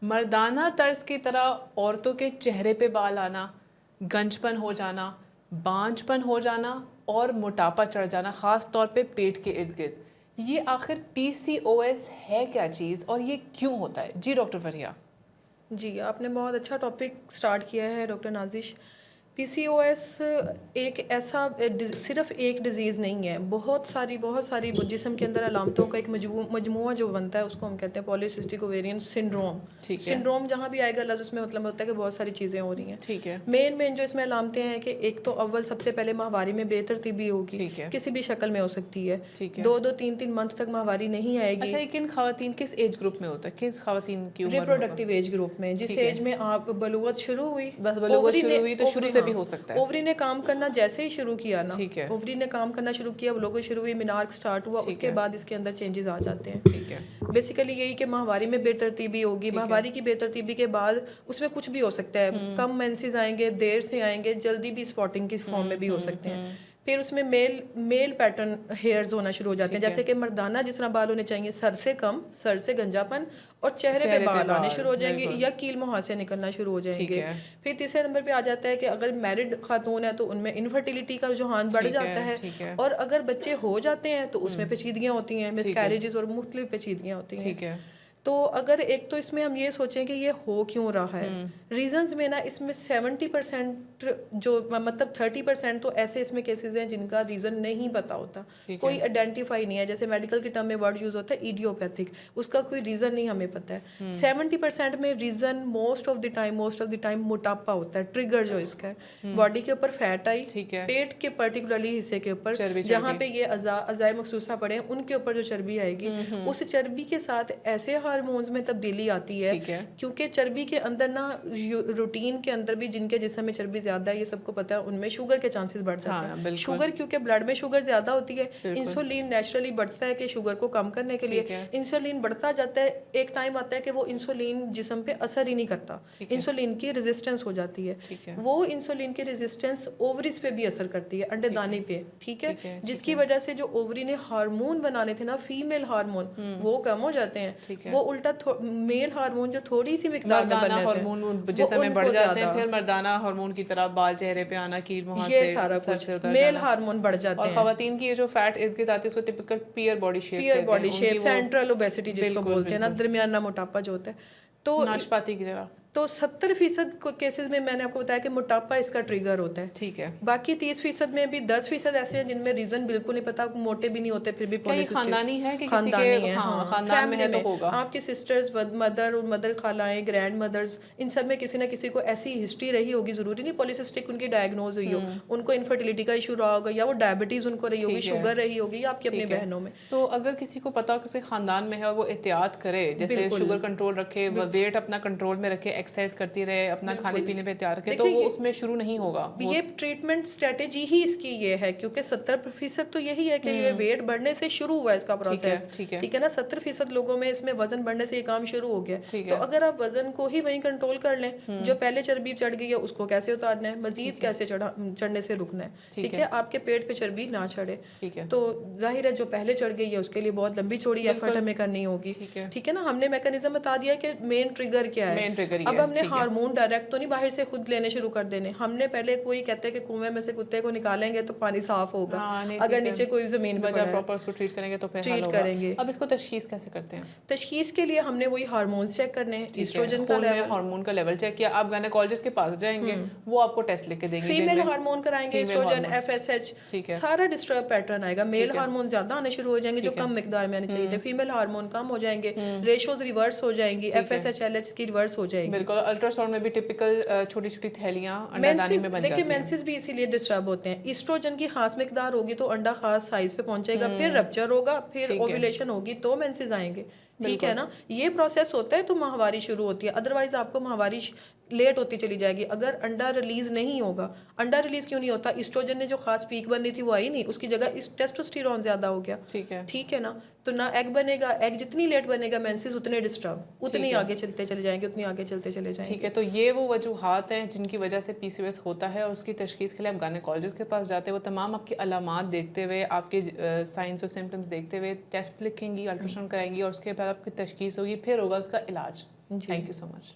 मर्दाना तर्ज की तरह औरतों के चेहरे पे बाल आना, गंजपन हो जाना, बांझपन हो जाना और मोटापा चढ़ जाना, ख़ास तौर पे पेट के इर्द गिर्द, ये आखिर पीसीओएस है क्या चीज़ और ये क्यों होता है? जी डॉक्टर फरिया। जी, आपने बहुत अच्छा टॉपिक स्टार्ट किया है डॉक्टर नाज़िश। पीसीओएस एक ऐसा सिर्फ एक डिज़ीज़ नहीं है, बहुत सारी जिस्म के अंदर अलामतों का एक मजमुआ जो बनता है उसको हम कहते हैं पॉलीसिस्टिक ओवेरियन सिंड्रोम। ठीक है। सिंड्रोम जहाँ भी आएगा लफ्ज़ उसमें मतलब होता है कि बहुत सारी चीज़ें हो रही हैं। ठीक है। मेन जो इसमें अलामतें हैं कि एक तो अव्वल सबसे पहले माहवारी में बेतरतीबी होगी, ठीक है। किसी भी शक्ल में हो सकती है। ठीक है। 2-2 3-3 मंथ तक माहवारी नहीं आएगी। अच्छा, ये किन खवातीन किस एज ग्रुप में होता है, किस खवातीन की उम्र में होगा? रिप्रोडक्टिव एज ग्रुप में, जिस ठीक है। एज में आप बलूगत शुरू हुई, बस बलूगत ओवरी शुरू ने हुई तो शुरू ओवरी से भी हाँ हो सकता है। ओवरी ने काम करना जैसे ही शुरू किया ना, ठीक है। ओवरी ने काम करना शुरू किया, बलूगत शुरू हुई, मिनार्क स्टार्ट हुआ, ठीक उसके है। बाद इसके अंदर चेंजेस आ जाते हैं। ठीक है। बेसिकली यही कि माहवारी में बेतरतीबी होगी, ठीक है। माहवारी की बेतरतीबी के बाद उसमें कुछ भी हो सकता है, कम मेंसेस आएंगे, देर से आएंगे, जल्दी भी स्पॉटिंग की फॉर्म में भी हो सकते हैं। फिर उसमें मेल पैटर्न हेयर्स होना शुरू हो जाते हैं, ठीक है। जैसे कि मर्दाना जिस तरह बाल होने चाहिए, सर से कम, सर से गंजापन और चेहरे पे बाल आने शुरू हो जाएंगे बिल्कुल। या कील मुहां से निकलना शुरू हो ठीक जाएंगे। है। फिर तीसरे नंबर पे आ जाता है कि अगर मैरिड खातून है तो उनमें इनफर्टिलिटी का रुझान बढ़ ठीक जाता है। ठीक है। और अगर बच्चे हो जाते हैं तो उसमें पेचीदगियाँ होती हैं, ठीक है। मिसकैरेजेस और मुख्तलिफ पेचीदगियाँ होती हैं। ठीक है। तो अगर एक तो इसमें हम ये सोचें कि ये हो क्यों रहा है, रीजंस में ना इसमें 70% जो मतलब 30% तो ऐसे इसमें केसेस हैं जिनका रीज़न नहीं पता होता, कोई आइडेंटिफाई नहीं है। जैसे मेडिकल के टर्म में वर्ड यूज़ होता है इडियोपैथिक, उसका कोई रीज़न नहीं हमें पता है। 70% में reason most of the time मोटापा होता है, ट्रिगर जो इसका है। बॉडी के ऊपर फैट आई, पेट के पर्टिकुलरली हिस्से के ऊपर जहाँ पे ये अज़ाए मखसूसा पड़े हैं उनके ऊपर जो चर्बी आएगी, उस चर्बी के साथ ऐसे हार्मोन्स में तब्दीली आती है, क्योंकि चर्बी के अंदर ना रूटीन के अंदर भी जिनके जिस्म में चर्बी ज्यादा है, ये सबको पता है, उनमें शुगर के चांसेस बढ़ जाते हैं। शुगर क्योंकि ब्लड में शुगर ज्यादा होती है, इंसुलिन नेचुरली बढ़ता है कि शुगर को कम करने के लिए इंसुलिन बढ़ता जाता है। एक टाइम आता है कि वो इंसुलिन जिस्म पे असर ही नहीं करता, इंसुलिन की रेजिस्टेंस हो जाती है। वो इंसुलिन की रेजिस्टेंस ओवरीज पे भी असर करती है, अंडेदानी पे, ठीक है, जिसकी वजह से जो ओवरी ने हार्मोन बनाने थे ना, फीमेल हार्मोन, वो कम हो जाते हैं। वो उल्टा मेल हार्मोन जो थोड़ी सी मिकदार में बनने हार्मोन जिस्म में बढ़ जाते हैं, फिर मर्दाना हार्मोन की तरह बाल चेहरे पे आना, कील मुहां से, सारा सर कुछ से उतर मेल जाना, हार्मोन बढ़ जाते हैं। और खवातीन की ये जो फैट इर्द गिर्द आती है उसको typical pear body shape central obesity जिसको बोलते हैं ना, दरमियाना मोटापा जो होता है, तो नाशपाती की तरह। तो 70% केसेस में मैंने आपको बताया कि मोटापा इसका ट्रिगर होता है। ठीक है। बाकी 30% में भी 10% ऐसे हैं जिनमें रीजन बिल्कुल नहीं पता, मोटे भी नहीं होते, फिर भी खानदानी है कि किसी के खानदान में है तो होगा। आपकी सिस्टर्स, मदर और मदर खालाएं, ग्रैंड मदर्स, इन सब में किसी ना किसी को ऐसी हिस्ट्री रही होगी, जरूरी नहीं पॉलीसिस्टिक उनकी डायग्नोज हुई हो, उनको इनफर्टिलिटी का इशू रहा होगा, या वो डायबिटीज उनको रही होगी, शुगर रही होगी, या आपकी अपनी बहनों में। तो अगर किसी को पता किसी खानदान में है और वो एहतियात करे, जैसे शुगर कंट्रोल रखे, वेट अपना कंट्रोल में रखे, एक्सरसाइज करती रहे, अपना खाने पीने पे तैयार रखे, तो वो उसमें शुरू नहीं होगा। ये ट्रीटमेंट स्ट्रेटेजी ही इसकी ये है, क्योंकि 70% तो यही है कि ये वेट बढ़ने से शुरू हुआ इसका प्रोसेस, ठीक है ना। 70% लोगों में इसमें वजन बढ़ने से ये काम शुरू हो गया। तो अगर आप वजन को ही वहीं कंट्रोल कर लें, जो पहले चर्बी चढ़ गई है उसको कैसे उतारना है, मजीद कैसे चढ़ने से रुकना है, ठीक है, आपके पेट पे चर्बी ना चढ़े। तो जाहिर है जो पहले चढ़ गई है उसके लिए बहुत लंबी चौड़ी एफर्ट हमें करनी होगी, ठीक है ना। हमने मैकेनिज्म बता दिया कि मेन ट्रिगर क्या है। अब हमने हार्मोन डायरेक्ट तो नहीं बाहर से खुद लेने शुरू कर देने, हमने पहले कोई कहते हैं कि कुएं में से कुत्ते को निकालेंगे तो पानी साफ होगा, अगर नीचे कोई जमीन पे प्रॉपर उसको ट्रीट करेंगे तो फिर ट्रीट करेंगे। अब इसको तशखीस कैसे करते हैं? तशखीस के लिए हमने वही हार्मोन्स चेक करने हैं, एस्ट्रोजन का लेवल, हार्मोन का लेवल चेक किया, आप गायनेकोलॉजिस्ट के पास जाएंगे, वो आपको टेस्ट लिख के देंगे, फीमेल हार्मोन कराएंगे, एस्ट्रोजन, एफएसएच, सारा डिस्टर्ब पैटर्न आएगा। मेल हार्मोन ज्यादा आने शुरू हो जाएंगे जो कम मिकदार में आने चाहिए थे, फीमेल हार्मोन कम हो जाएंगे, रेशोज रिवर्स हो जाएंगी, एफएसएच एलएच की रिवर्स हो जाएगी। बिल्कुल, अल्ट्रासाउंड में भी टिपिकल छोटी छोटी थैलियां अंडादानी में बन जाती हैं। देखिए मेंसेस भी इसीलिए डिस्टर्ब होते हैं, ईस्ट्रोजन की खास मिकदार होगी तो अंडा खास साइज पे पहुंचेगा, फिर रप्चर होगा, फिर ओव्यूलेशन होगी तो मेंसेस आएंगे, ठीक है ना। ये प्रोसेस होता है तो माहवारी शुरू होती है, अदरवाइज आपको माहवारी लेट होती चली जाएगी अगर अंडा रिलीज नहीं होगा। अंडा रिलीज क्यों नहीं होता? ईस्ट्रोजन ने जो खास पीक बननी थी वो आई नहीं, उसकी जगह इस टेस्टोस्टेरोन ज्यादा हो गया, ठीक है ना। तो ना एग बनेगा, एग जितनी लेट बनेगा मेंसेस उतने डिस्टर्ब, उतनी आगे चलते चले जाएंगे, उतनी आगे चलते चले जाएंगे, ठीक है। तो ये वो वजूहात हैं जिनकी वजह से पीसीओएस होता है, और उसकी तशखीस के लिए आप गायनेकोलॉजिस्ट के पास जाते हैं, वो तमाम आपकी अलामात देखते हुए, आपके साइंस और सिम्टम्स देखते हुए टेस्ट लिखेंगी, अल्ट्रासाउंड कराएंगी, और उसके बाद आपकी तशखीस होगी, फिर होगा उसका इलाज। जी। Thank you so much.